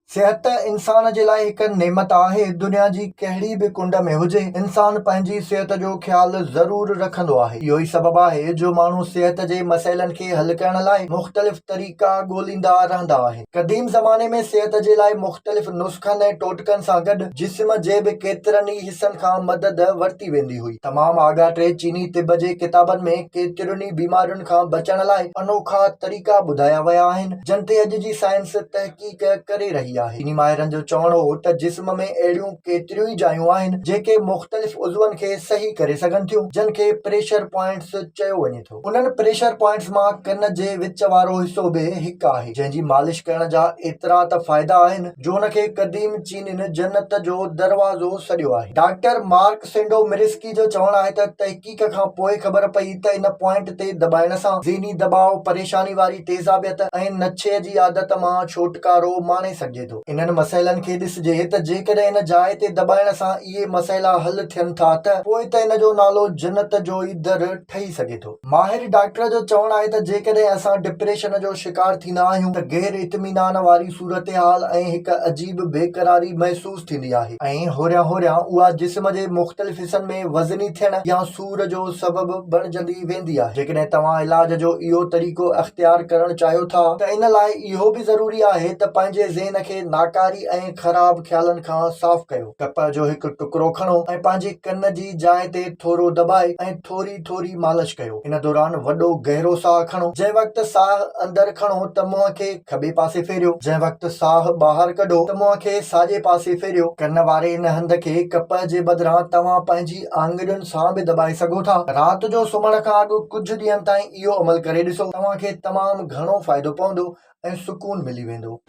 सिहत इंसान जे लाइ हिकु नेमत आहे। दुनिया जी कहिड़ी बि कुंड में हुजे, इंसान पंहिंजी सिहत जो ख़्यालु ज़रूर रखंदो आहे। इहो ई सबबु आहे जो माण्हू सिहत जे मसइलनि खे हल करण लाइ मुख़्तलिफ़ तरीक़ा ॻोल्हींदा रहंदा आहिनि। क़दीम ज़माने में सिहत जे लाइ मुख़्तलिफ़ नुस्ख़नि ऐं टोटकनि सां गॾु जिस्म जे बि केतिरनि ई हिसनि खां मदद वरिती वेंदी हुई। तमामु आगाटे चीनी तिब जे किताबनि में केतिरियुनि ई बीमारियुनि खां बचण लाइ अनोखा तरीक़ा ॿुधाया विया आहिनि, जिन ते अॼु जी साइंस तहक़ीक़ करे रही आहे। चीनी माहिरनि जो चवणो हो त जिस्म में अहिड़ियूं केतिरियूं ई जायूं आहिनि जेके मुख़्तलिफ़ उज़वनि खे सही करे सघनि थियूं, जिन खे प्रेशर पॉइंट्स चयो वञे थो। उन्हनि प्रेशर पॉइंट्स मां कन जे विच वारो हिसो बि हिकु आहे, जंहिंजी मालिश करण जा एतिरा त फ़ाइदा आहिनि जो उनखे क़दीम चीनियुनि जन्नत जो दरवाज़ो सॾियो आहे। डॉक्टर मार्क सेंडो मिरिस्की जो चवणु आहे त तहक़ीक़ खां पोइ ख़बर पई त इन पॉइंट ते दॿाइण सां ज़हनी दबाव, परेशानी वारी तेज़ाबियत ऐं नछे जी आदत मां छुटकारो माणे सघिजे थो। इन्हनि मसइलनि खे ॾिसिजे त जेकॾहिं इन जाइ ते दॿाइण सां इहे मसइला हल थियनि था त पोइ त इन जो नालो जन्नत जो ई दर ठही सघे थो। माहिर डॉक्टर जो चवणु आहे त जेकॾहिं असां डिप्रेशन जो शिकार थींदा आहियूं त गैर इत्मीनान वारी सूरतहाल ऐं हिकु अजीब बेक़रारी महसूस थींदी आहे ऐं होरियां होरियां उहा जिस्म जे मुख़्तलिफ़ हिसनि में वज़नी थियण या सूर जो सबबु बणिजंदी वेंदी आहे। जेकॾहिं तव्हां इलाज जो इहो तरीक़ो अख़्तियार करणु चाहियो था त इन लाइ इहो बि ज़रूरी आहे त पंहिंजे ज़हन खे नाकारी ऐं ख़राब ख़्यालनि खां साफ़ कयो। कप जो हिकु टुकड़ो खणो ऐं पंहिंजे कन जी जाइ ते थोरो दॿाए ऐं थोरी थोरी मालिश कयो। इन दौरान वॾो गहरो साहु खणो। जंहिं वक़्तु साहु अंदरि खणो त मुंहं खे खॿे पासे फेरियो, जंहिं वक़्तु साहु ॿाहिरि कढो त मुंहं खे साॼे पासे फेरियो। कन वारे इन हंध खे कप जे बदिरां तव्हां पंहिंजी आङुरियुनि सां बि दॿाए सघो था। राति जो सुम्हण खां अॻु कुझु ॾींहंनि ताईं इहो अमल करे ॾिसो, तव्हांखे तमामु घणो फ़ाइदो पवंदो ऐं सुकून मिली वेंदो।